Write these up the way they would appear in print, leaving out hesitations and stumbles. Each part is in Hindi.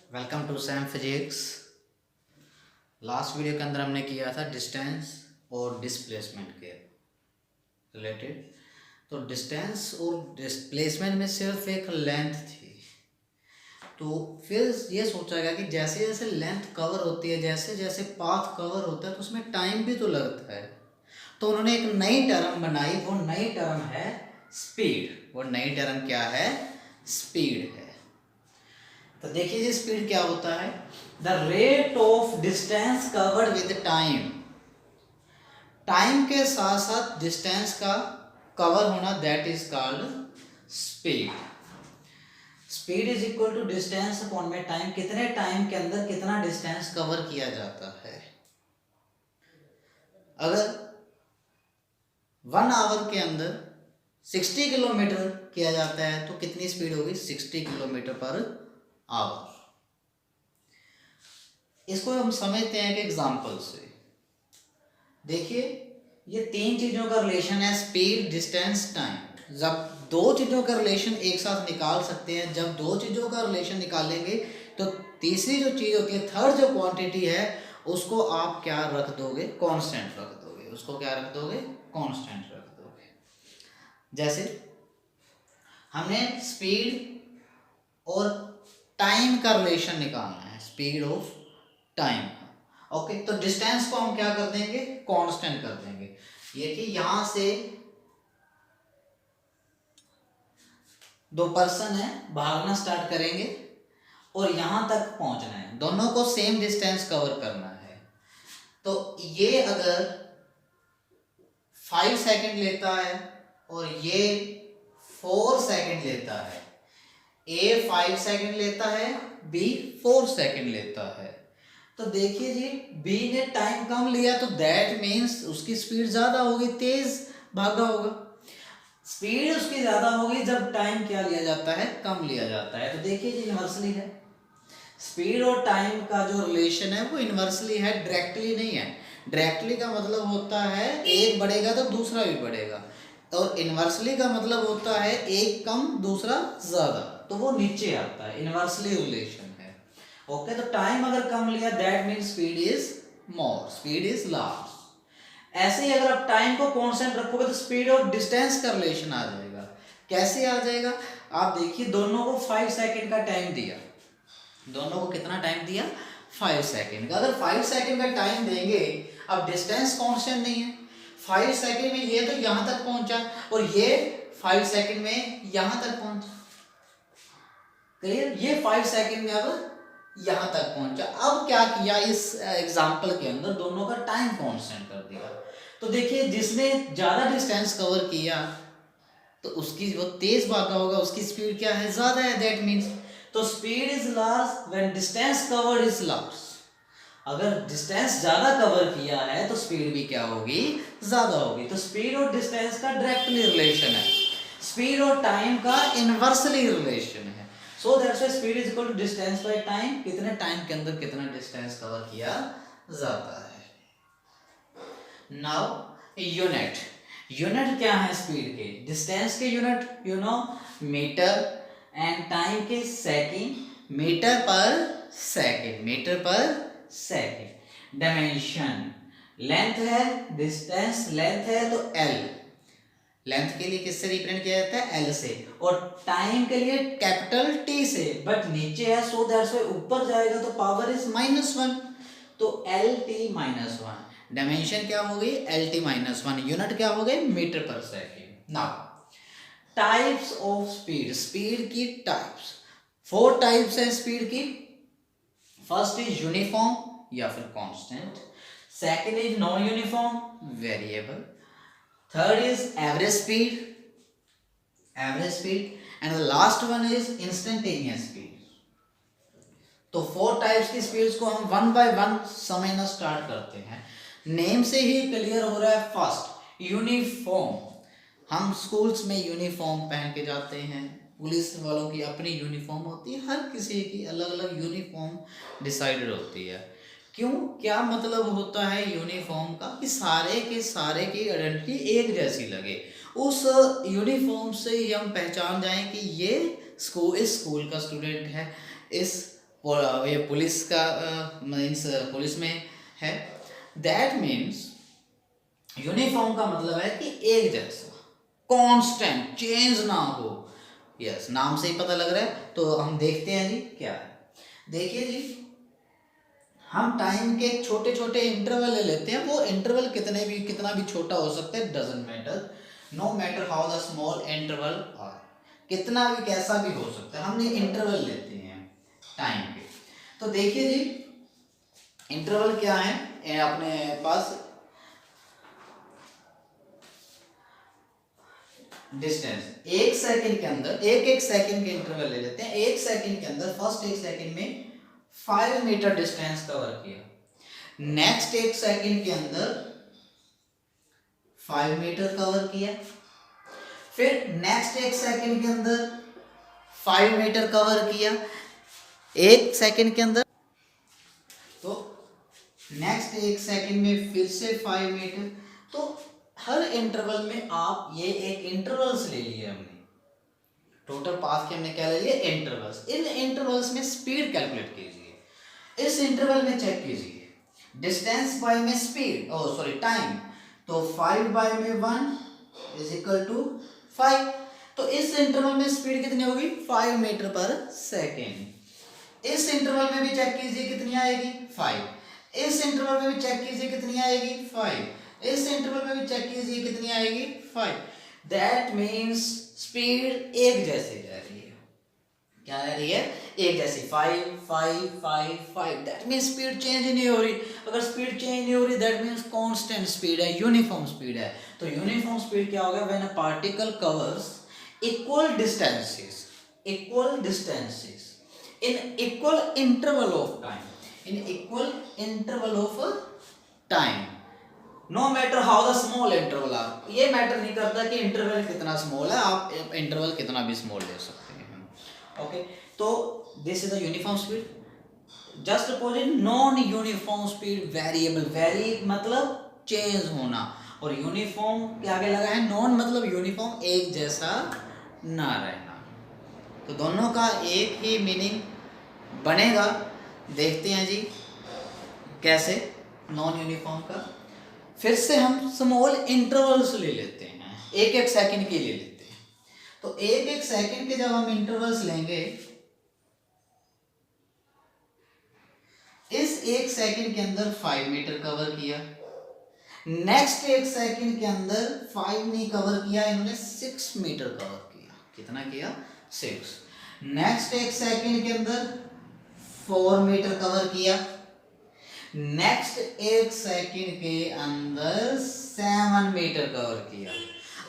Welcome to Sam physics. Last video के अंदर हमने किया था डिस्टेंस और डिस्प्लेसमेंट के रिलेटेड। तो डिस्टेंस और डिस्प्लेसमेंट में सिर्फ एक लेंथ थी। तो फिर ये सोचा गया कि जैसे जैसे लेंथ कवर होती है, जैसे जैसे पाथ कवर होता है, तो उसमें टाइम भी तो लगता है। तो उन्होंने एक नई टर्म बनाई, वो नई टर्म है स्पीड। वो नई टर्म क्या है? स्पीड है। तो देखिए जी, स्पीड क्या होता है? The rate of distance covered with time. Time के साथ साथ डिस्टेंस का कवर होना, that is called speed. Speed is equal to distance upon में टाइम। कितने टाइम के अंदर कितना डिस्टेंस कवर किया जाता है। अगर 1 आवर के अंदर 60 किलोमीटर किया जाता है तो कितनी स्पीड होगी? 60 किलोमीटर पर आवर। इसको हम समझते हैं एक एग्जांपल से। देखिए, ये तीन चीजों का रिलेशन है, स्पीड, डिस्टेंस, टाइम। जब दो चीजों का रिलेशन एक साथ निकाल सकते हैं, जब दो चीजों का रिलेशन निकालेंगे तो तीसरी जो चीज होती है, थर्ड जो क्वांटिटी है, उसको आप क्या रख दोगे? कांस्टेंट रख दोगे। उसको क्या रख दोगे? कांस्टेंट रख दोगे। जैसे हमने स्पीड और टाइम का रिलेशन निकालना है, स्पीड ऑफ टाइम। ओके, तो डिस्टेंस को हम क्या कर देंगे? कांस्टेंट कर देंगे। ये कि यहां से दो पर्सन है, भागना स्टार्ट करेंगे और यहां तक पहुंचना है, दोनों को सेम डिस्टेंस कवर करना है। तो ये अगर 5 सेकंड लेता है और ये 4 सेकंड लेता है, ए 5 सेकंड लेता है, बी 4 सेकंड लेता है, तो देखिए जी, बी ने टाइम कम लिया तो दैट मीन्स उसकी स्पीड ज्यादा होगी, तेज भागा होगा। स्पीड उसकी ज्यादा होगी जब टाइम क्या लिया जाता है? कम लिया जाता है। तो देखिए जी, इनवर्सली है। स्पीड और टाइम का जो रिलेशन है वो इनवर्सली है, डायरेक्टली नहीं है। डायरेक्टली का मतलब होता है एक बढ़ेगा तो दूसरा भी बढ़ेगा, और इनवर्सली का मतलब होता है एक कम दूसरा ज्यादा, तो वो नीचे आता है। इनवर्सली रिलेशन है। ओके, तो टाइम अगर कम लिया that mean speed is more, speed is large. ऐसे ही अगर आप टाइम को कांस्टेंट रखोगे तो स्पीड और डिस्टेंस का रिलेशन आ जाएगा। कैसे आ जाएगा? आप देखिए, दोनों को 5 सेकंड का टाइम दिया। दोनों को कितना टाइम दिया? 5 सेकंड का। अगर 5 सेकंड का टाइम देंगे, अब डिस्टेंस कांस्टेंट नहीं है। 5 सेकंड में ये तो यहां तक पहुंचा और ये 5 सेकंड में यहां तक पहुंचा। क्लियर? ये 5 सेकंड में अब यहां तक पहुंचा। अब क्या किया इस एग्जांपल के अंदर? दोनों का टाइम कांस्टेंट कर दिया। तो देखिए, जिसने ज्यादा डिस्टेंस कवर किया तो उसकी जो तेज भागा होगा, उसकी स्पीड क्या है? ज्यादा है। दैट मींस तो speed is large when distance covered is large. अगर डिस्टेंस ज्यादा कवर किया है तो स्पीड भी क्या होगी? ज्यादा होगी। तो स्पीड और डिस्टेंस का डायरेक्टली रिलेशन है, स्पीड और टाइम का इनवर्सली रिलेशन है। So that's why speed is equal to distance by time. कितने टाइम के अंदर कितना डिस्टेंस कवर किया जाता है। Now unit. यूनिट क्या है स्पीड के? डिस्टेंस के unit you know metre, and time के सेकंड। मीटर पर सेकंड, मीटर पर सेकंड। डायमेंशन, लेंथ है, डिस्टेंस लेंथ है तो एल। लेंथ के लिए किससे रिप्रेजेंट किया जाता है? एल से। और टाइम के लिए कैपिटल टी से, बट नीचे है सो दैट्स व्हाई ऊपर जाएगा तो पावर इज -1, तो एल टी -1। डायमेंशन क्या हो गई? L T -1। यूनिट क्या हो गई? मीटर पर second. Now types of speed. Speed की टाइप्स, 4 टाइप्स है स्पीड की। फर्स्ट इज यूनिफॉर्म या फिर constant, second is non uniform, variable, third is average speed, and the last one is instantaneous speed. तो 4 टाइप्स की स्पीड्स को हम वन बाय वन समझना स्टार्ट करते हैं। नेम से ही क्लियर हो रहा है। First, uniform. हम स्कूल्स में यूनिफॉर्म पहन के जाते हैं, पुलिस वालों की अपनी यूनिफॉर्म होती है, हर किसी की अलग अलग यूनिफॉर्म डिसाइडेड होती है। क्यों? क्या मतलब होता है यूनिफॉर्म का? कि सारे के सारे की आइडेंटिटी एक जैसी लगे। उस यूनिफॉर्म से ही हम पहचान जाएं कि ये स्कूल, इस स्कूल का स्टूडेंट है, इस ये पुलिस का मीन्स पुलिस में है। दैट मीन्स यूनिफॉर्म का मतलब है कि एक जैसा, कांस्टेंट, चेंज ना हो। यस, नाम से ही पता लग रहा है। तो हम देखते हैं जी क्या है। देखिए जी, हम टाइम के छोटे छोटे इंटरवल ले लेते हैं। वो इंटरवल कितना भी छोटा हो सकता है, doesn't matter, no matter how the small interval are, कितना भी कैसा भी हो सकता है, हमने इंटरवल लेते हैं टाइम के। तो देखिए जी, इंटरवल क्या है अपने पास, डिस्टेंस। एक सेकंड के अंदर, एक सेकंड के इंटरवल ले लेते हैं। एक सेकंड के अंदर, फर्स्ट एक सेकंड में 5 मीटर डिस्टेंस कवर किया, नेक्स्ट एक सेकंड के अंदर 5 मीटर कवर किया, फिर नेक्स्ट एक सेकंड के अंदर 5 मीटर कवर किया एक सेकंड के अंदर, तो नेक्स्ट एक सेकंड में फिर से 5 मीटर। तो हर इंटरवल में आप ये एक इंटरवल्स ले लिए हमने, टोटल पाथ के हमने क्या ले लिए, इंटरवल्स। इन इंटरवल्स में स्पीड कैलकुलेट कीजिए। इस इंटरवल में चेक कीजिए, डिस्टेंस बाय में स्पीड, ओ सॉरी टाइम, तो 5 बाय में 1 इज इक्वल टू 5। तो इस इंटरवल में स्पीड कितनी होगी, 5 मीटर पर सेकेंड। इस इंटरवल में भी चेक कीजिए कितनी आएगी, 5। इस इंटरवल में भी चेक कीजिए कितनी आएगी, 5। इस इंटरवल में भी चेक कीजिए कितनी आएगी, 5। दैट मीन्स स्पीड एक जैसी रह रही है। क्या रह रही है, एक जैसी, 5 5 5 5। दैट मीन्स स्पीड चेंज नहीं हो रही। अगर स्पीड चेंज नहीं हो रही, दैट मीन्स कांस्टेंट स्पीड है, यूनिफॉर्म स्पीड है। तो यूनिफॉर्म स्पीड क्या होगा, when a particle covers equal distances in equal interval of time, no matter how the small interval are. ये मैटर नहीं करता कि इंटरवल कितना स्मॉल है, आप इंटरवल कितना भी स्मॉल ले सकते हैं। ओके, तो this is the uniform speed. Just opposite non uniform speed variable, very मतलब चेंज होना, और यूनिफॉर्म के आगे लगा है नॉन, मतलब यूनिफॉर्म एक जैसा ना रहना। तो दोनों का एक ही मीनिंग बनेगा। देखते हैं जी कैसे नॉन यूनिफॉर्म का। फिर से हम स्मॉल इंटरवल्स ले लेते हैं, एक एक सेकंड के ले लेते हैं। तो एक एक सेकंड के जब हम इंटरवल्स लेंगे, इस एक सेकंड के अंदर 5 मीटर कवर किया, नेक्स्ट एक सेकंड के अंदर 5 नहीं कवर किया, इन्होंने 6 मीटर कवर किया। कितना किया, 6। नेक्स्ट एक सेकंड के अंदर 4 मीटर कवर किया, नेक्स्ट एक सेकंड के अंदर 7 मीटर कवर किया।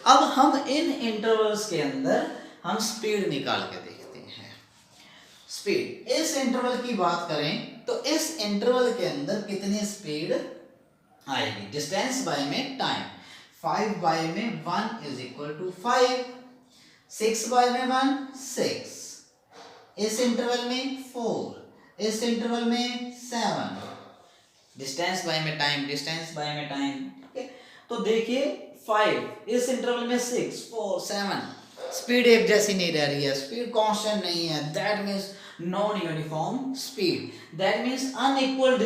अब हम इन इंटरवल्स के अंदर हम स्पीड निकाल के देखते हैं। स्पीड, इस इंटरवल की बात करें तो इस इंटरवल के अंदर कितनी स्पीड आएगी, डिस्टेंस बाय में टाइम। 5 बाय में 1 इज इक्वल टू 5, 6 बाय में 1 6, इस इंटरवल में 4, इस इंटरवल में 7, डिस्टेंस बाय में टाइम, डिस्टेंस बाय में टाइम। तो देखिए 5, इस इंटरवल में 6 4 7, स्पीड एक जैसी नहीं रह रही है, स्पीड कांस्टेंट नहीं है। That means non uniform speed, that means unequal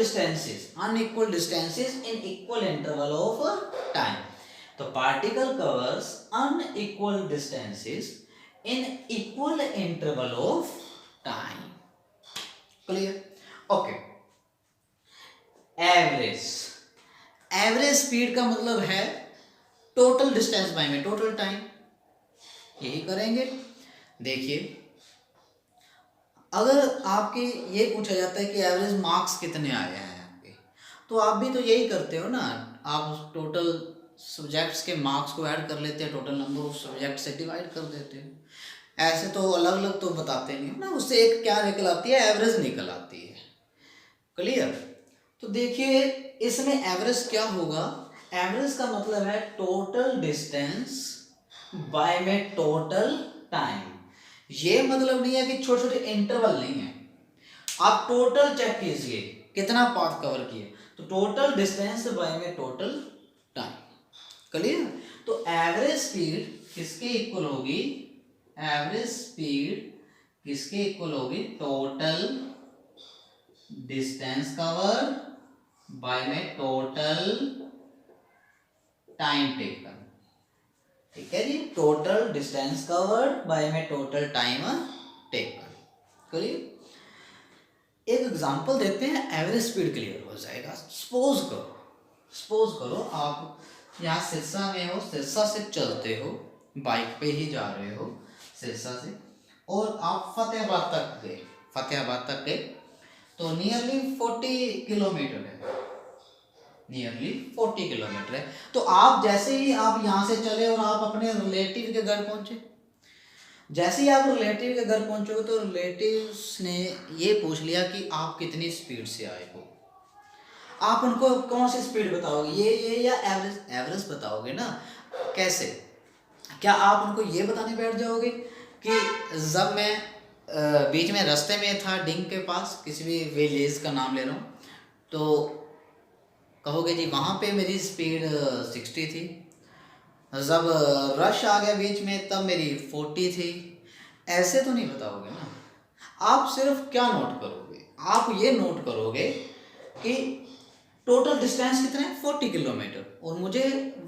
distances in equal interval of time. तो particle covers unequal distances in equal interval of time. Clear, okay. Average speed का मतलब है टोटल डिस्टेंस बाय में टोटल टाइम। यही करेंगे। देखिए, अगर आपके ये पूछा जाता है कि एवरेज मार्क्स कितने आए हैं आपके, तो आप भी तो यही करते हो ना, आप टोटल सब्जेक्ट्स के मार्क्स को ऐड कर लेते हैं, टोटल नंबर ऑफ सब्जेक्ट से डिवाइड कर देते हो। ऐसे तो अलग अलग तो बताते नहीं हो ना, उससे एक क्या निकल आती है, एवरेज निकल आती है। क्लियर। तो देखिए इसमें एवरेज क्या होगा, एवरेज का मतलब है टोटल डिस्टेंस बाय में टोटल टाइम। ये मतलब नहीं है कि छोटे छोटे इंटरवल नहीं है, आप टोटल चेक कीजिए कितना पाथ कवर किए, तो टोटल डिस्टेंस बाय में टोटल टाइम। क्लियर। तो एवरेज स्पीड किसके इक्वल होगी, एवरेज स्पीड किसके इक्वल होगी, total distance covered by my total time taken. ठीक है जी, total distance covered by my total time taken. Clear. एक एग्जांपल देते हैं, एवरेज स्पीड क्लियर हो जाएगा। सपोज करो आप यहाँ सिरसा में हो, सिरसा से चलते हो, बाइक पे ही जा रहे हो सिरसा से, और आप फतेहाबाद तक गए, तो नियरली 40 किलोमीटर है, तो आप जैसे ही आप यहाँ से चले और आप अपने रिलेटिव के घर पहुंचे, जैसे ही आप रिलेटिव के घर पहुंचोगे तो रिलेटिव्स ने ये पूछ लिया कि आप कितनी स्पीड से आए हो। आप उनको कौन सी स्पीड बताओगे, ये या एवरेज बताओगे ना। कैसे, क्या आप उनको ये बताने बैठ जाओगे कि जब मैं बीच में रास्ते में था डिंग के पास, किसी भी विलेज का नाम ले रहा हूँ, तो कहोगे जी वहाँ पे मेरी स्पीड 60 थी, जब रश आ गया बीच में तब मेरी 40 थी। ऐसे तो नहीं बताओगे ना। आप सिर्फ क्या नोट करोगे, आप ये नोट करोगे कि टोटल डिस्टेंस कितना है, 40 किलोमीटर, और मुझे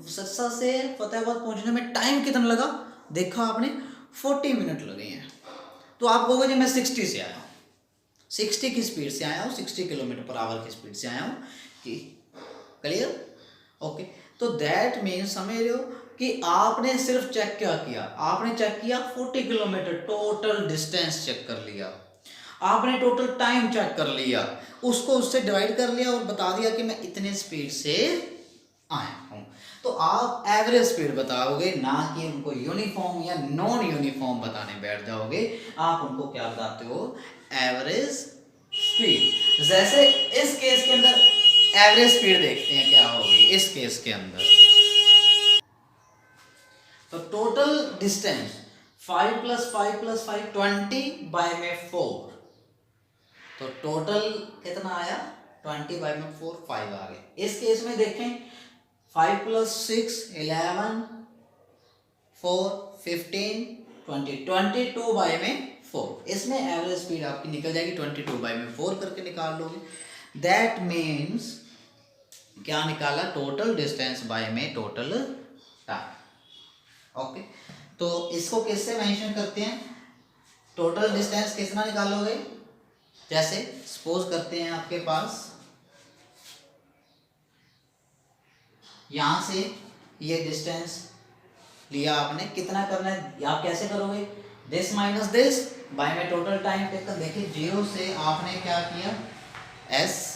सिरसा से फतेहाबाद पहुंचने में टाइम कितना लगा, देखा आपने 40 मिनट लगे हैं। तो आप कहोगे जी मैं 60 से आया हूँ, 60 की स्पीड से आया हूँ, 60 किलोमीटर पर आवर की स्पीड से आया हूँ। कि क्लियर, ओके। तो दैट मीन्स समझ रहे हो कि आपने सिर्फ चेक क्या किया, आपने चेक किया 40 किलोमीटर टोटल डिस्टेंस चेक कर लिया, आपने टोटल टाइम चेक कर लिया, उसको उससे डिवाइड कर लिया और बता दिया कि मैं इतने स्पीड से आया हूं। तो आप एवरेज स्पीड बताओगे, ना कि उनको यूनिफॉर्म या नॉन यूनिफॉर्म बताने बैठ जाओगे। आप उनको क्या बताते हो, एवरेज स्पीड। जैसे इस केस के अंदर एवरेज स्पीड देखते हैं क्या होगी इस केस के अंदर। तो टोटल डिस्टेंस 5 + 5 + 5 20 बाय में 4, तो टोटल कितना आया 20 बाय में 4 5 आ गए। इस केस में देखें 5 + 6 11 4 15 20 22 बाय में 4। इसमें एवरेज स्पीड आपकी निकल जाएगी, 22 बाय में 4 करके निकाल लोगे। दैट मीन्स क्या निकाला, टोटल डिस्टेंस बाय में टोटल टाइम। ओके, तो इसको किससे मेंशन करते हैं, टोटल डिस्टेंस कितना निकालोगे। जैसे सपोज करते हैं आपके पास यहां से ये डिस्टेंस लिया आपने, कितना करना है, आप कैसे करोगे, दिस माइनस दिस बाय में टोटल टाइम टेकन। देखिए 0 से आपने क्या किया, एस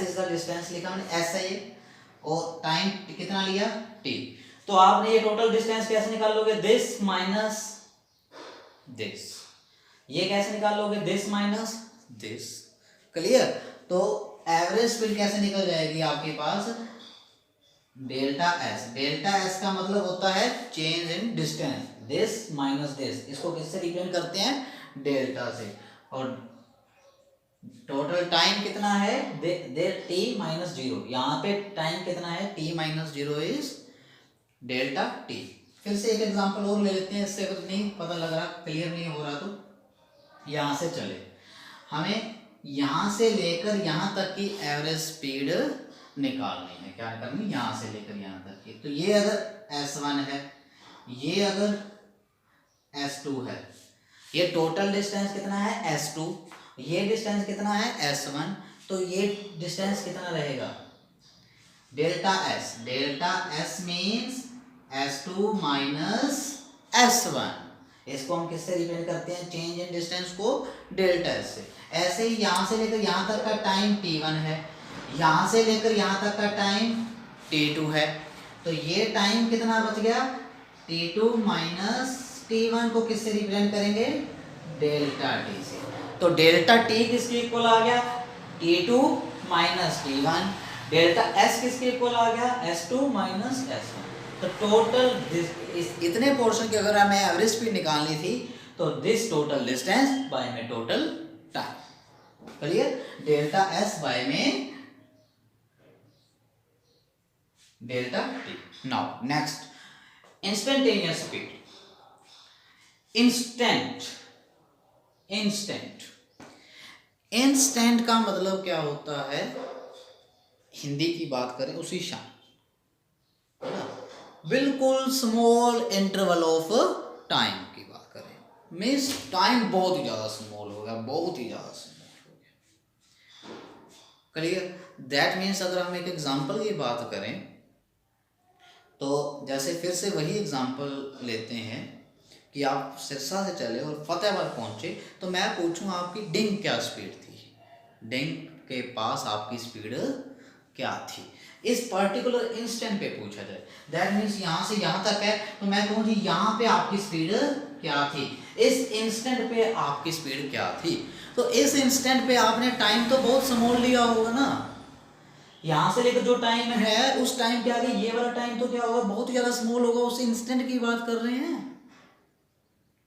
इज द डिस्टेंस लिखा हमने, एस है ये, और टाइम कितना लिया, टी। तो आपने ये टोटल डिस्टेंस कैसे निकाल लोगे, दिस माइनस दिस। ये कैसे निकाल लोगे, दिस माइनस दिस। क्लियर। तो एवरेज स्पीड कैसे निकल जाएगी आपके पास, डेल्टा एस का मतलब होता है change in distance, this minus this. इसको किससे रिप्रेजेंट करते हैं, डेल्टा से। और टोटल टाइम कितना है, टी माइनस 0, यहाँ पे टाइम कितना है, T minus 0 is delta T. फिर से एक एग्जांपल और ले लेते हैं, इससे कुछ नहीं पता लग रहा, क्लियर नहीं हो रहा, तो यहाँ से चले, हमें यहाँ से लेकर यहाँ तक की एवरेज स्पीड निकालनी है। क्या निकालनी, यहाँ से लेकर यहाँ तक की। तो ये अगर S1 है, ये अगर S2 है, ये टोटल डिस्टेंस कितना है S2, ये डिस्टेंस कितना है S1, तो ये डिस्टेंस कितना रहेगा, delta S means S2 minus S1। इसको हम किससे रिप्रेजेंट करते हैं, चेंज इन डिस्टेंस को डेल्टा एस से। ऐसे ही यहाँ से लेकर यहाँ तक का टाइम T1 है, यहाँ से लेकर यहाँ तक का टाइम T2 है, तो ये टाइम कितना बच गया, T2 माइनस T1 को किससे रिप्रेजेंट करेंगे, डेल्टा टी से। तो डेल्टा टी किसके इक्वल आ गया, T2 minus T1। Delta S किसके इक्वल आ गया, S2 माइनस S1। तो टोटल इतने पोर्शन की अगर हमें एवरेज स्पीड निकालनी थी, तो दिस टोटल डिस्टेंस बाय में total time. Clear, delta S by में delta T. Now next, instantaneous speed. Instant instant का मतलब क्या होता है, हिंदी की बात करें उसी शान, है ना, बिल्कुल स्मॉल इंटरवल ऑफ टाइम की बात करें, मीन्स टाइम बहुत ही ज़्यादा स्मॉल हो गया, बहुत ही ज़्यादा स्मॉल हो गया। क्लियर? दैट मीन्स अगर हम एक एग्जांपल की बात करें तो जैसे फिर से वही एग्जांपल लेते हैं कि आप सिरसा से चले और फतेहाबाद पहुंचे, तो मैं पूछूं आपकी डिंग क्या स्पीड थी, डिंग के पास आपकी स्पीड क्या थी, इस पर्टिकुलर इंस्टेंट पे पूछा जाए। दैट मीन्स यहाँ से यहाँ तक है, तो मैं कहूँ जी यहाँ पे आपकी स्पीड क्या थी, इस इंस्टेंट पे आपकी स्पीड क्या थी। तो इस इंस्टेंट पे आपने टाइम तो बहुत स्मॉल लिया होगा ना, यहाँ से लेकर जो टाइम है उस टाइम के आगे ये वाला टाइम तो क्या होगा, बहुत ही ज्यादा स्मॉल होगा, उस इंस्टेंट की बात कर रहे हैं।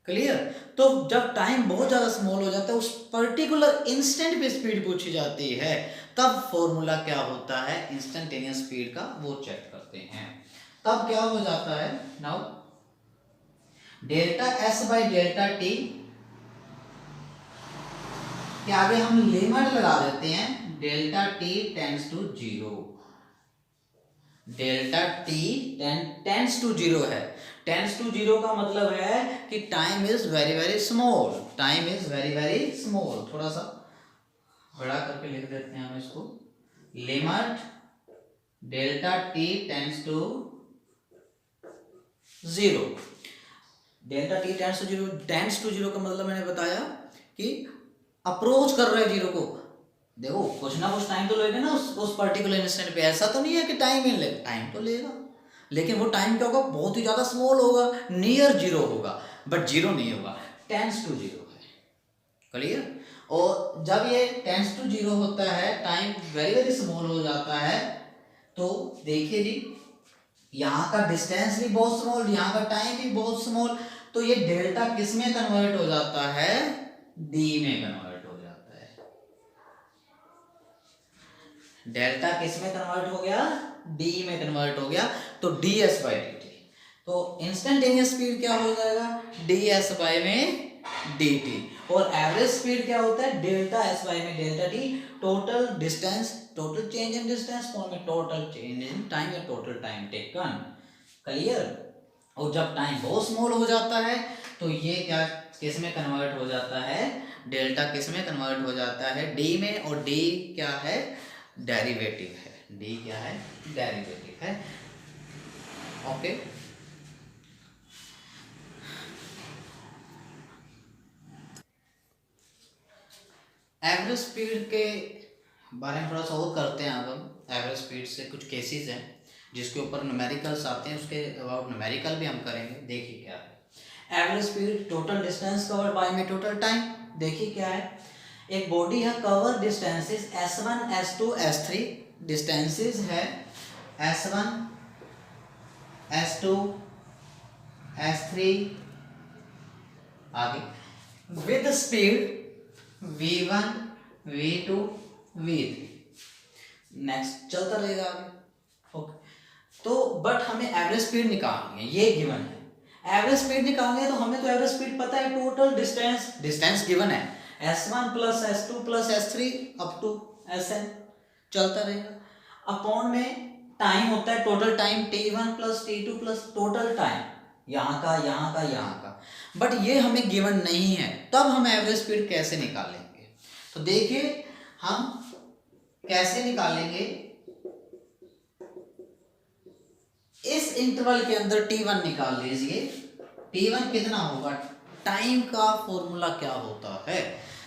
क्लियर? तो जब टाइम बहुत ज्यादा स्मॉल हो जाता है, उस पर्टिकुलर इंस्टेंट पे स्पीड पूछी जाती है, तब फॉर्मूला क्या होता है इंस्टेंटेनियस स्पीड का, वो चेक करते हैं। तब क्या हो जाता है, now delta S by delta T के आगे हम लिमिट लगा देते हैं, delta T tends to zero, delta T tends to zero है, टेंड्स टू जीरो का मतलब है कि time is very very small, time is very very small. थोड़ा सा बड़ा करके लिख देते हैं हम इसको, limit delta T tends to zero, delta T tends to zero का मतलब मैंने बताया कि अप्रोच कर रहा है जीरो को। देखो कुछ ना कुछ टाइम तो लेगा ना उस पर्टिकुलर इंस्टेंट पे, ऐसा तो नहीं है कि टाइम ही ले, टाइम तो लेगा, लेकिन वो टाइम क्या होगा, बहुत ही ज़्यादा स्मॉल होगा, नियर जीरो होगा, बट जीरो नहीं होगा, टेंड्स टू जीरो है। क्लियर? और जब ये टेंड्स टू जीरो होता है, टाइम वेरी वेरी स्मॉल हो जाता है, तो देखिए जी यहाँ का डिस्टेंस भी बहुत स्मॉल, यहाँ का टाइम भी बहुत स्मॉल, तो ये डेल्टा किस में कन्वर्ट हो जाता है, डी में कन्वर्ट हो जाता है। डेल्टा किस में कन्वर्ट हो गया, डी में कन्वर्ट हो गया, तो D S by D T, तो इंस्टेंटेनियस स्पीड क्या हो जाएगा, डी एस बाई में डी टी, और एवरेज स्पीड क्या होता है, डेल्टा एस बाई में delta T, total distance, total change in distance for में टोटल चेंज इन टाइम या टोटल टाइम टेकन। क्लियर? और जब टाइम बहुत स्मॉल हो जाता है तो ये क्या किस में कन्वर्ट हो जाता है, डेल्टा किस में कन्वर्ट हो जाता है, डी में, और डी क्या है, डेरिवेटिव है, डी क्या है, डेरिवेटिव है। ओके, एवरेज स्पीड के बारे में थोड़ा सा और करते हैं। अब हम एवरेज स्पीड से कुछ केसेस हैं जिसके ऊपर न्यूमेरिकल्स आते हैं, उसके अबाउट न्यूमेरिकल भी हम करेंगे। देखिए क्या है average speed, total distance cover by में टोटल टाइम। देखिए क्या है, एक बॉडी है, cover distances S1 S2 S3, distances है S1 S2 S3 आगे, with speed V1 V2 V3, next चलता रहेगा आगे। ओके, तो बट हमें एवरेज स्पीड निकालनी है, ये गिवन है। एवरेज स्पीड निकालनी है तो हमें तो एवरेज स्पीड पता है, टोटल डिस्टेंस, डिस्टेंस गिवन है S1 plus S2 plus S3 up to Sn, चलता रहेगा, अपॉन में टाइम होता है total time T1 plus T2 plus total time, यहाँ का यहाँ का यहाँ का, बट ये हमें गिवन नहीं है, तब हम एवरेज स्पीड कैसे निकालेंगे। तो देखिए हम कैसे निकालेंगे, इस इंटरवल के अंदर T1 निकाल लीजिए, T1 कितना होगा, टाइम का फॉर्मूला क्या होता है,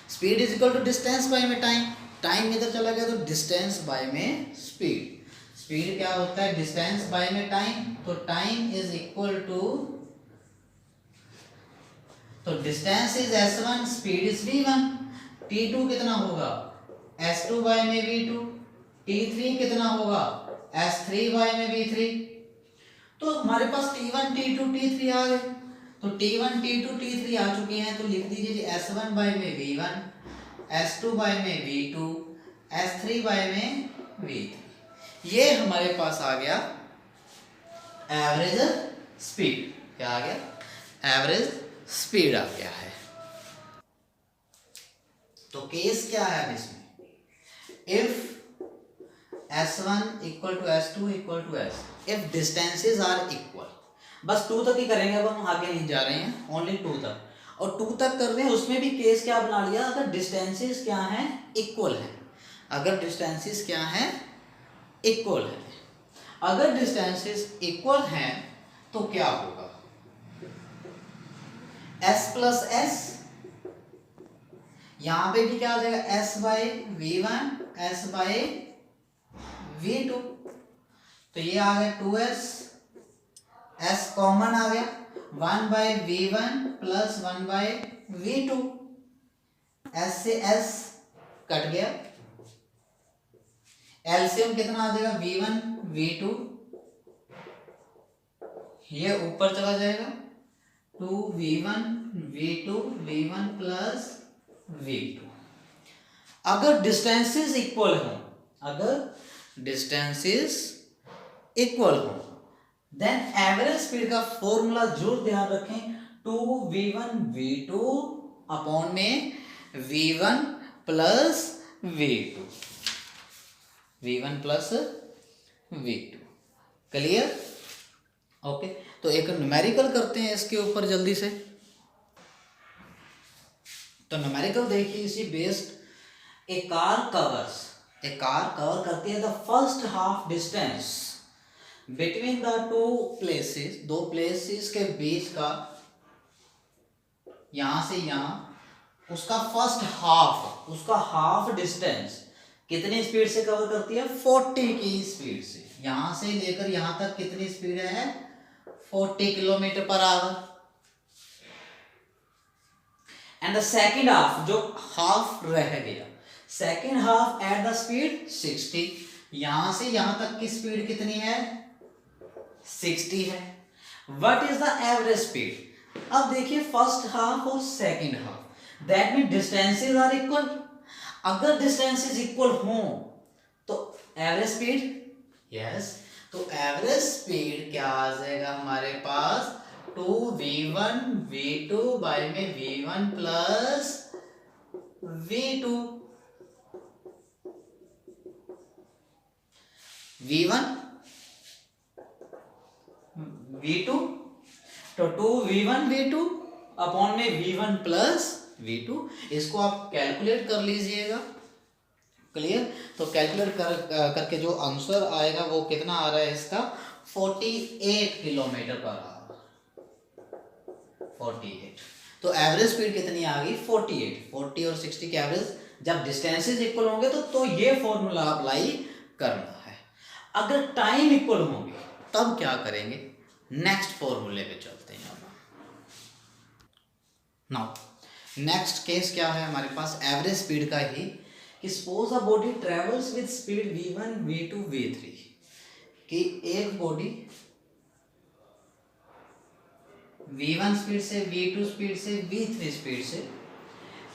speed is equal to distance by में टाइम, टाइम इधर चला गया तो डिस्टेंस बाय में स्पीड, स्पीड क्या होता है, डिस्टेंस बाय में टाइम, तो टाइम इज इक्वल टू, तो distance is S1, speed is V1, T2 कितना होगा S2 बाय में V2, T3 कितना होगा S3 बाय में V3। तो हमारे पास T1 T2 T3 आ गए, तो T1 T2 T3 आ चुके हैं, तो लिख दीजिए S1 बाय में V1, S2 बाय में V2, S3 बाय में V3, ये हमारे पास आ गया एवरेज स्पीड। क्या आ गया, एवरेज स्पीड आ गया है। तो केस क्या है अब इसमें, if S1 equal to S2 equal to S, if distances are equal, बस 2 तक ही करेंगे, अब हम आगे नहीं जा रहे हैं, ओनली 2 तक, और 2 तक कर रहे हैं, उसमें भी केस क्या बना लिया, अगर डिस्टेंसेस क्या हैं, इक्वल है, अगर डिस्टेंसेस क्या हैं, इक्वल है, अगर डिस्टेंसेस इक्वल हैं तो क्या होगा, S प्लस एस, यहां पे भी क्या आ जाएगा, S bye V1 S bye V2, तो ये आ गया 2S, S कॉमन आ गया, 1 by V1 plus 1 by V2, S से S कट गया, एलसीएम कितना आ जाएगा, V1 V2, ये ऊपर चला जाएगा, 2V1 V2 V1 plus V2। अगर डिस्टेंसेस इक्वल हो, अगर डिस्टेंसेस इक्वल हो, देन एवरेज स्पीड का फॉर्मूला जरूर ध्यान रखें, 2V1 V2 अपॉन में V1 plus V2, V1 plus V2, clear, okay. तो एक न्यूमेरिकल करते हैं इसके ऊपर जल्दी से, तो न्यूमेरिकल देखिए, इसी बेस्ड ए कार कवर करती है the first half distance between the two places, दो प्लेसेस के बीच का, यहां से यहां उसका फर्स्ट हाफ, उसका हाफ डिस्टेंस कितनी स्पीड से कवर करती है, 40 की स्पीड से, यहां से लेकर यहां तक कितनी स्पीड है, 40 kilometre per hour, and the second half, जो हाफ रह गया, second half at the speed 60, यहां से यहां तक की स्पीड कितनी है, 60 है। What is the average speed, अब देखिए फर्स्ट हाफ और second half, that mean distances are equal, अगर डिस्टेंसेस इक्वल हो तो एवरेज स्पीड, यस, तो एवरेज स्पीड क्या आ जाएगा हमारे पास, 2V1 V2 बाय में V1 plus V2, V1 V2, तो 2V1 V2 अपॉन में V1 प्लस V2, इसको आप कैलकुलेट कर लीजिएगा, क्लियर। तो कैलकुलेट करके जो आंसर आएगा वो कितना आ रहा है इसका, 48 किलोमीटर पर आवर, 48, तो एवरेज स्पीड कितनी आ गई, 48, 40 और 60 के एवरेज, जब डिस्टेंसेस इक्वल होंगे तो ये फॉर्मूला अप्लाई करना है। अगर टाइम इक्वल होंगे तब क्या करेंगे, नेक्स्ट फॉर्मूले पे चलते हैं। नाउ नेक्स्ट केस क्या है हमारे पास, एवरेज स्पीड का ही, कि suppose a body travels with speed V1 V2 V3, कि एक बॉडी V1 स्पीड से, V2 स्पीड से, V3 स्पीड से,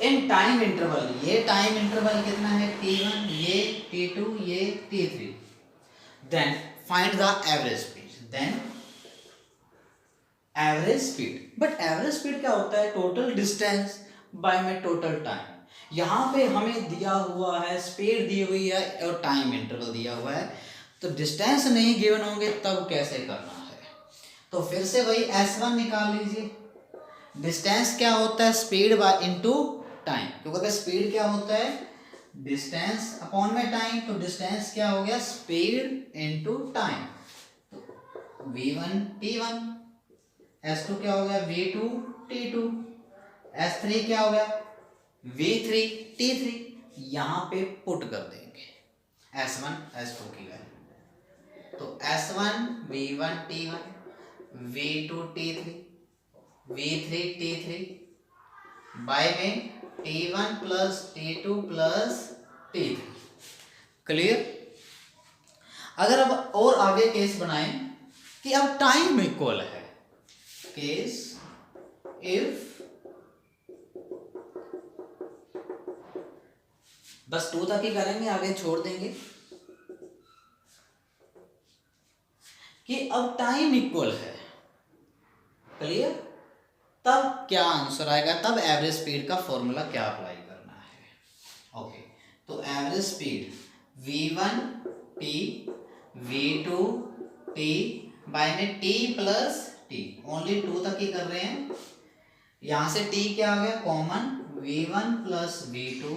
इन टाइम इंटरवल, ये टाइम इंटरवल कितना है, T1, ये T2, ये T3, then find the average speed, then average speed, but average speed क्या होता है, टोटल डिस्टेंस बाय में टोटल टाइम, यहाँ पे हमें दिया हुआ है, स्पीड दी हुई है और टाइम इंटरवल दिया हुआ है, तो डिस्टेंस नहीं गिवन होंगे तब कैसे करना है, तो फिर से वही S1 निकाल लीजिए, डिस्टेंस क्या होता है, स्पीड बाय इनटू टाइम, क्योंकि अगर स्पीड क्या होता है, डिस्टेंस अपॉन में टाइम, तो डिस्टेंस क्या हो गया, स्पीड इनटू टाइम, तो V1 T1, S2 क्या हो गया, V2 T2, S3 क्या हो गया, V3 T3, यहां पे पुट कर देंगे S1 S2 की वैल्यू, तो S1 V1 T1, V2 T3, V3 T3 bye में T1 plus T2 plus T3, clear. अगर अब और आगे केस बनाएं कि अब टाइम इक्वल है, केस इफ, बस 2 तक ही करेंगे, आगे छोड़ देंगे, कि अब टाइम इक्वल है, क्लियर, तब क्या आंसर आएगा, तब एवरेज स्पीड का फॉर्मूला क्या अप्लाई करना है, ओके, तो average speed v1 t v2 t by में t प्लस t, ओनली 2 तक ही कर रहे हैं। यहां से t क्या आ गया common, v1 plus v2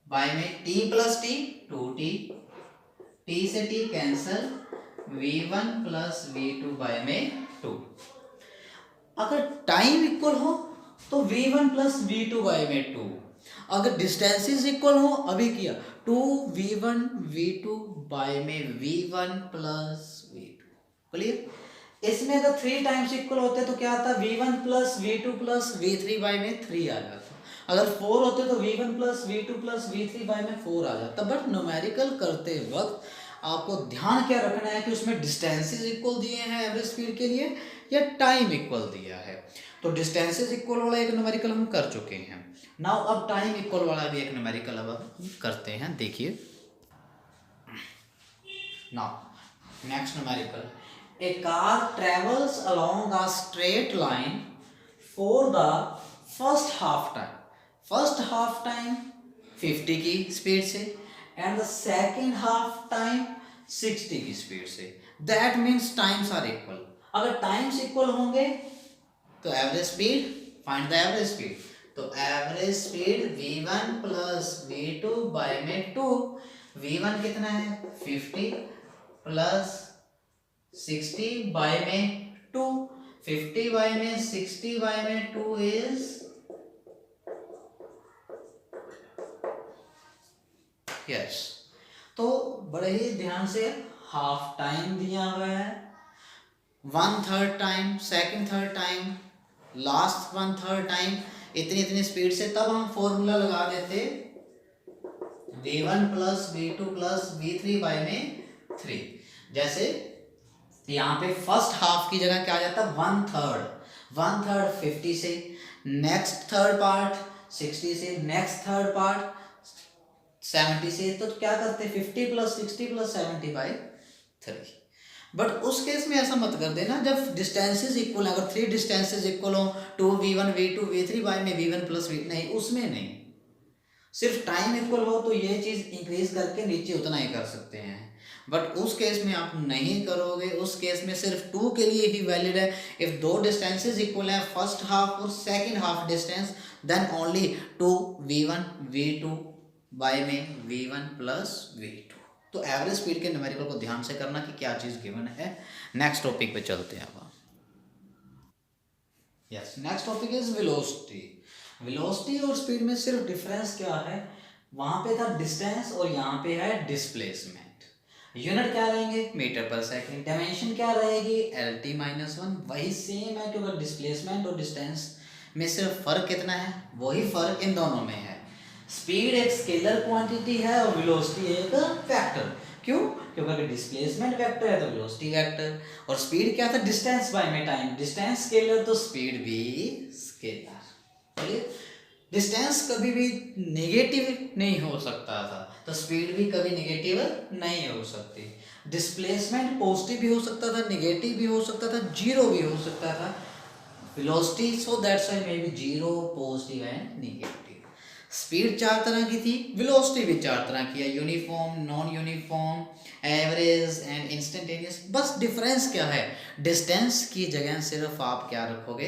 by में t plus t 2t, t से t cancel, v1 plus v2 by में 2। अगर टाइम इक्वल हो तो v1 प्लस v2 बाय में 2, अगर डिस्टेंसेस इक्वल हो, अभी किया 2v1 v2 बाय में v1 प्लस v2, क्लियर। इसमें अगर 3 टाइम्स इक्वल होते तो क्या आता, v1 plus v2 plus v3 bye में 3 आ जाता। अगर 4 होते तो v1 plus v2 plus v3 bye में 4 आ जाता। बट न्यूमेरिकल करते वक्त आपको ध्यान क्या रखना है कि उसमें डिस्टेंसेस इक्वल दिए हैं एवरेज स्पीड के लिए या टाइम इक्वल दिया है। तो डिस्टेंसेस इक्वल वाला एक न्यूमेरिकल हम कर चुके हैं। नाउ अब टाइम इक्वल वाला भी एक न्यूमेरिकल अब हम करते हैं, देखिए। Now next numerical, a car travels along a straight line for the first half time 50 की स्पीड से and the second half time 60 की स्पीड से। That means times are equal. अगर टाइम्स इक्वल होंगे तो average speed, find the average speed. तो average speed v1 plus v2 by में 2, v1 कितना है 50 प्लस 60 बाय में 2, 50 बाय में 60 बाय में 2 इज यस। तो बड़े ही ध्यान से हाफ टाइम दिया हुआ है, 1/3 time, second third time, last 1/3 time, इतनी स्पीड से। तब हम फॉर्मूला लगा देते v1 plus v2 plus v3 bye में 3। जैसे यहाँ पे फर्स्ट हाफ की जगह क्या आ जाता, 1/3 50 से, नेक्स्ट थर्ड पार्ट 60 से, नेक्स्ट थर्ड पार्ट 70 से। तो क्या करते 50 प्लस 60 प्लस 70 बाय 3। बट उस केस में ऐसा मत कर देना जब डिस्टेंसेस इक्वल, अगर 3 डिस्टेंसेस इक्वल हो, 2v1 v2 v3 बाय में v1 प्लस v, नहीं, उसमें नहीं। सिर्फ टाइम इक्वल हो तो ये चीज इंक्रीज करके नीचे उतना ही कर सकते हैं। बट उस केस में आप नहीं करोगे, उस केस में सिर्फ 2 के लिए ही वैलिड है। इफ 2 डिस्टेंसेस इक्वल है, फर्स्ट हाफ और second half distance, then only 2v1 v2 by में v1 प्लस v2। तो एवरेज स्पीड के न्यूमेरिकल को ध्यान से करना कि क्या चीज गिवन है। नेक्स्ट टॉपिक पे चलते हैं अब। Yes, next topic is velocity. Velocity और स्पीड में सिर्फ डिफरेंस क्या है, वहां पे था डिस्टेंस और यहाँ पे है डिस्प्लेसमेंट। यूनिट क्या रहेंगे, मीटर पर सेकंड। डायमेंशन क्या रहेगी, LT-1। वही सेम है, क्योंकि डिस्प्लेसमेंट और डिस्टेंस में सिर्फ फर्क कितना है, वही फर्क इन दोनों में है। स्पीड एक स्केलर क्वांटिटी है और वेलोसिटी एक वेक्टर। क्यों, क्योंकि अगर डिस्प्लेसमेंट वेक्टर है तो वेलोसिटी वेक्टर। और स्पीड क्या था, डिस्टेंस बाय में टाइम। डिस्टेंस स्केलर तो स्पीड भी स्केलर। डिस्टेंस कभी भी नेगेटिव नहीं हो सकता था, तो स्पीड भी कभी नेगेटिव नहीं हो सकती। डिस्प्लेसमेंट पॉजिटिव भी हो सकता था, नेगेटिव भी हो सकता था, जीरो भी हो सकता था। Velocity so that's why may be zero, positive and negative. Speed 4 तरह की थी, वेलोसिटी भी 4 तरह की है, uniform, non uniform, average and instantaneous. बस डिफरेंस क्या है, डिस्टेंस की जगह सिर्फ आप क्या रखोगे,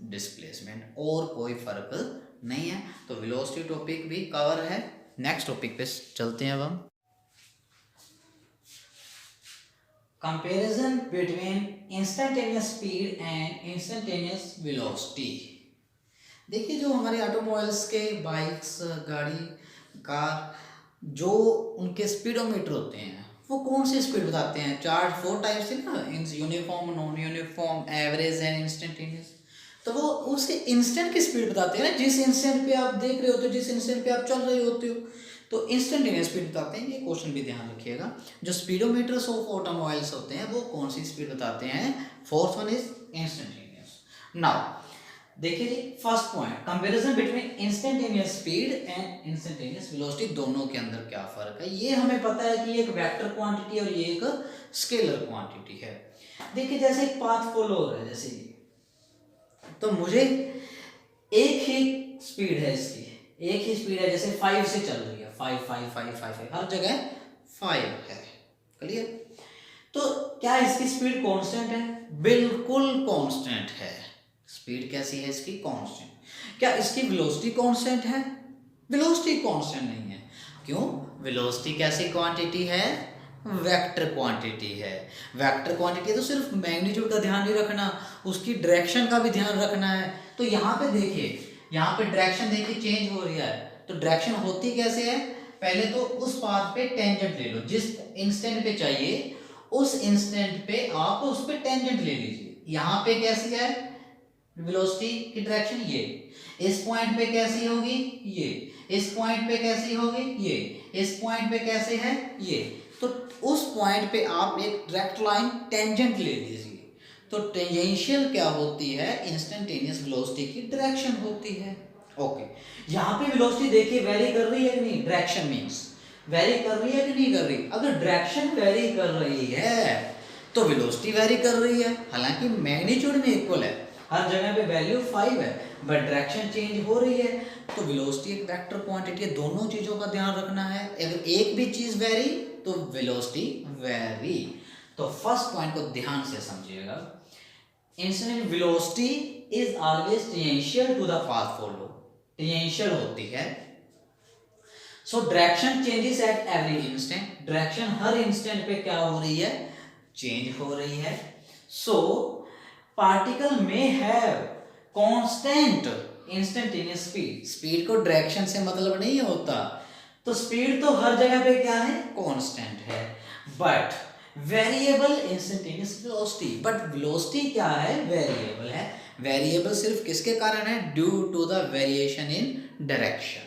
डिस्प्लेसमेंट, और कोई फर्क नहीं है। तो वेलोसिटी टॉपिक भी कवर है। नेक्स्ट टॉपिक पे चलते हैं अब हम। Comparison between instantaneous speed and instantaneous velocity. देखिए, जो हमारे ऑटोमोबाइल्स के बाइक्स, गाड़ी, कार, जो उनके स्पीडोमीटर होते हैं वो कौन सी स्पीड बताते हैं, 4 टाइप्स है ना, uniform, non uniform, average and instantaneous. तो वो उसे इंस्टेंट की स्पीड बताते हैं ना, जिस इंस्टेंट पे आप देख रहे होते हो, जिस इंस्टेंट पे आप चल रहे होते हो, तो इंस्टेंटेनियस स्पीड बताते हैं। ये क्वेश्चन भी ध्यान रखिएगा। जो स्पीडोमीटर्स ऑफ ऑटोमोबाइल्स होते हैं वो कौन सी स्पीड बताते हैं, fourth one is instantaneous. Now देखिए जी, first point, comparison between instantaneous speed and instantaneous velocity, दोनों के अंदर क्या फर्क है। ये हमें पता है कि एक वेक्टर क्वांटिटी और ये एक स्केलर क्वांटिटी है। देखिए, जैसे एक पाथ फॉलो हो रहा है, जैसे तो मुझे एक ही स्पीड है इसकी, एक ही स्पीड है, जैसे 5 से चल रही है, 5 5 5 5 हर जगह 5 है। क्लियर? तो क्या इसकी स्पीड कांस्टेंट है? बिल्कुल कांस्टेंट है। स्पीड कैसी है इसकी? कांस्टेंट। क्या इसकी वेलोसिटी कांस्टेंट है? वेलोसिटी कांस्टेंट नहीं है। क्यों? वेलोसिटी कैसी क्वांटिटी है? वेक्टर क्वांटिटी है। वेक्टर क्वांटिटी तो सिर्फ मैग्नीट्यूड का ध्यान नहीं रखना, उसकी डायरेक्शन का भी ध्यान रखना है। तो यहाँ पे देखिए, यहाँ पे डायरेक्शन देखिए चेंज हो रही है। तो डायरेक्शन होती कैसे है? पहले तो उस पाथ पे टेंजेंट ले लो, जिस इंस्टेंट पे चाहिए उस इंस्टेंट पे आप उस पे टेंजेंट ले लीजिए। यहाँ पे कैसी है वेलोसिटी की डायरेक्शन? ये। इस पॉइंट पे कैसी होगी? ये। इस पॉइंट पे कैसी होगी? ये। इस पॉइंट पे कैसे है? ये। तो उस पॉइंट पे आप एक डायरेक्ट लाइन टेंजेंट ले लीजिए। तो टेंजेंशियल क्या होती है? इंस्टेंटेनियस वेलोसिटी की डायरेक्शन होती है। ओके, यहाँ पे वेलोसिटी देखिए वेरी कर रही है कि नहीं? डायरेक्शन मींस वेरी कर रही है कि नहीं कर रही? अगर डायरेक्शन वेरी कर रही है तो वेलोसिटी वेरी कर रही है। हालांकि मैग्नीट्यूड में इक्वल है, हर जगह पे वैल्यू 5 है, बट डायरेक्शन चेंज हो रही है। तो वेलोसिटी एक वेक्टर क्वांटिटी है, दोनों चीजों का ध्यान रखना है। अगर एक भी चीज वेरी तो वेलोसिटी वेरी। तो फर्स्ट पॉइंट को ध्यान से समझिएगा। Instant velocity is always tangential to the path follow, tangential होती है। So direction changes at every instant, direction हर इंस्टेंट पे क्या हो रही है? चेंज हो रही है। So particle may have constant instantaneous speed, speed को डायरेक्शन से मतलब नहीं होता। तो स्पीड तो हर जगह पे क्या है? कांस्टेंट है। But variable instantaneous velocity, but velocity क्या है? वेरिएबल है। वेरिएबल सिर्फ किसके कारण है? Due to the variation in direction.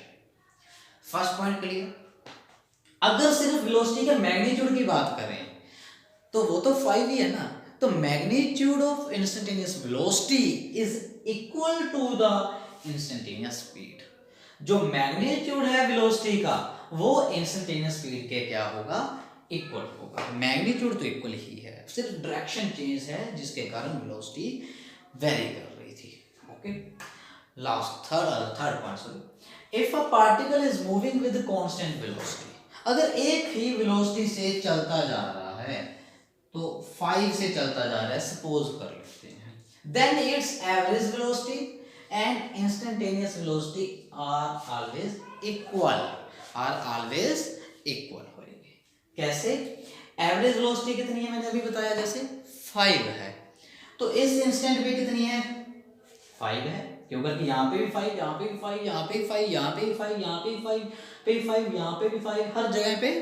First point clear? अगर सिर्फ वेलोसिटी के मैग्नीट्यूड की बात करें तो वो तो 5 ही है ना। तो magnitude of instantaneous velocity is equal to the instantaneous speed. जो मैग्नीट्यूड है वेलोसिटी का वो इंस्टेंटेनियस स्पीड के क्या होगा? इक्वल होगा। मैग्नीट्यूड तो इक्वल ही है, सिर्फ डायरेक्शन चेंज है जिसके कारण वेलोसिटी वेरी कर रही थी। Okay, last third point, sorry. If a particle is moving with constant velocity, अगर एक ही वेलोसिटी से चलता जा रहा है, तो 5 से चलता जा रहा है, सपोज कर लेते हैं, then its average velocity and instantaneous velocity are always equal, होंगे। कैसे? एवरेज वेलोसिटी कितनी है? मैंने अभी बताया, जैसे 5 है, तो इस इंस्टेंट पे कितनी है? 5 है, क्योंकि यहाँ पे भी 5, यहाँ पे भी 5, यहाँ पे भी 5, यहाँ पे भी 5, यहाँ पे भी 5, यहाँ पे भी 5, हर जगह पे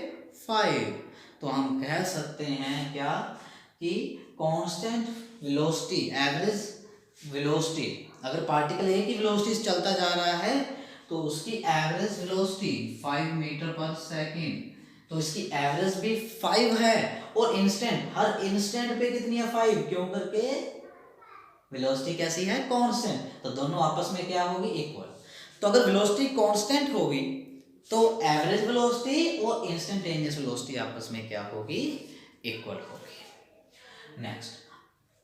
5। तो हम कह सकते हैं क्या कि कांस्टेंट वेलोसिटी, एवरेज वेलोसिटी, अगर पार्टिकल एक ही वेलोसिटी से चलता जा रहा है तो उसकी एवरेज वेलोसिटी 5 मीटर पर सेकंड, तो इसकी एवरेज भी 5 है। और इंस्टेंट, हर इंस्टेंट पे कितनी है? 5, क्यों करके वेलोसिटी कैसी है? कांस्टेंट। तो दोनों आपस में क्या होगी? इक्वल। तो अगर वेलोसिटी कांस्टेंट होगी तो एवरेज वेलोसिटी और इंस्टेंटेनियस वेलोसिटी आपस में क्या होगी? इक्वल होगी। नेक्स्ट,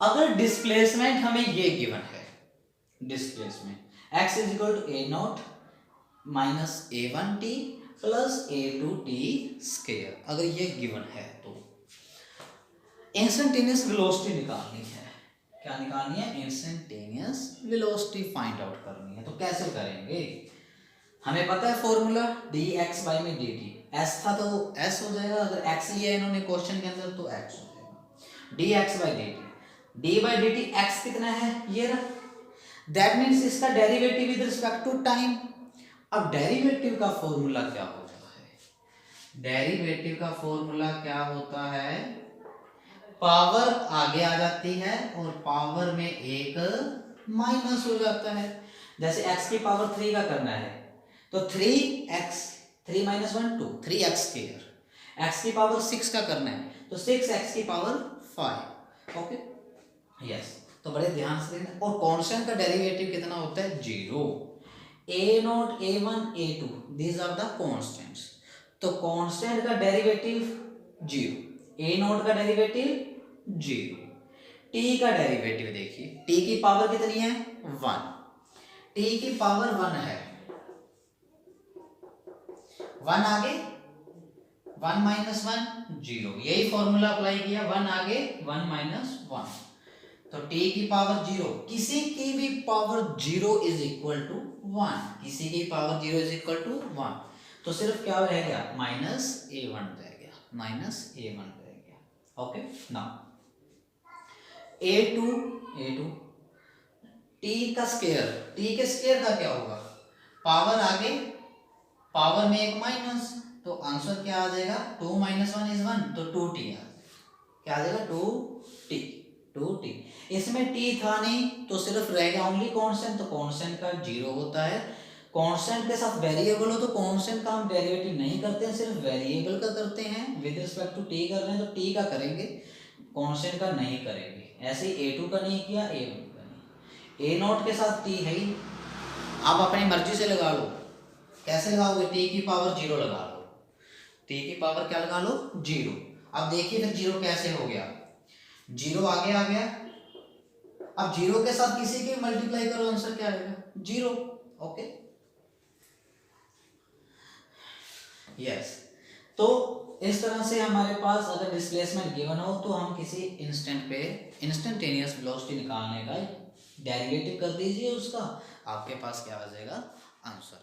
अगर डिस्प्लेसमेंट हमें ये गिवन है, displacement x is equal to a not minus a1t plus a2t square, अगर ये गिवन है तो इंस्टेंटेनियस वेलोसिटी निकालनी है। क्या निकालनी है? इंस्टेंटेनियस वेलोसिटी फाइंड आउट करनी है। तो कैसे करेंगे? हमें पता है फॉर्मूला dx में dt, s था तो s हो जाएगा, अगर x लिया है इन्होंने क्वेश्चन के अंदर तो x हो जाएगा। dx dt, d by dt x कितना है? ये रहा। दैट मीन्स इसका derivative with respect to time. अब डेरिवेटिव का फॉर्मूला क्या होता है? डेरिवेटिव का फॉर्मूला क्या होता है? पावर आगे आ जाती है और पावर में एक माइनस हो जाता है। जैसे x की पावर 3 का करना है तो 3x, 3 minus 1 2, 3x square. x की पावर 6 का करना है तो 6x की पावर 5। Okay, yes. तो बड़े ध्यान से देखना। और कांस्टेंट का डेरिवेटिव कितना होता है? 0। a nought a1 a2 these are the constants. तो कांस्टेंट का डेरिवेटिव 0, a नॉट का डेरिवेटिव 0, t का डेरिवेटिव देखिए, t की पावर कितनी है? 1, t की पावर 1 है 1 आगे 1 माइनस 1 0, यही फॉर्मूला अप्लाई किया, 1 आगे 1 माइनस 1, तो t की पावर 0, किसी की भी पावर 0 इज इक्वल टू 1, किसी की पावर 0 इज इक्वल टू 1, तो सिर्फ क्या रह गया माइनस a1 रह गया, माइनस a1 रह गया। ओके नाउ a2 t का स्क्वायर, t के स्क्वायर का क्या होगा, पावर आगे पावर में एक माइनस, तो आंसर क्या आ जाएगा 2 माइनस 1 इज 1, तो 2t आ जाएगा, क्या आ जाएगा 2t। इसमें t था नहीं तो सिर्फ रह गया ओनली कांस्टेंट, तो कांस्टेंट का 0 होता है, कांस्टेंट के साथ वेरिएबल हो तो कांस्टेंट का हम डेरिवेटिव नहीं करते हैं, सिर्फ वेरिएबल का करते हैं, विद रिस्पेक्ट टू t कर रहे हैं तो t का करेंगे, कांस्टेंट का नहीं करेंगे। ऐसे a2 का नहीं किया, a1 का नहीं, a0 के साथ t है ही, आप अपनी मर्जी से लगा लो, कैसे लगाओगे, t की पावर 0 लगा लो, t की पावर क्या लगा लो 0। अब देखिए फिर 0 कैसे हो गया, 0 आगे आ गया, अब 0 के साथ किसी के मल्टीप्लाई करो, आंसर क्या आएगा 0। ओके यस, तो इस तरह से हमारे पास अगर डिस्प्लेसमेंट गिवन हो तो हम किसी इंस्टेंट पे इंस्टेंटेनियस वेलोसिटी निकालने का डेरिवेटिव कर दीजिए उसका, आपके पास क्या आ जाएगा आंसर।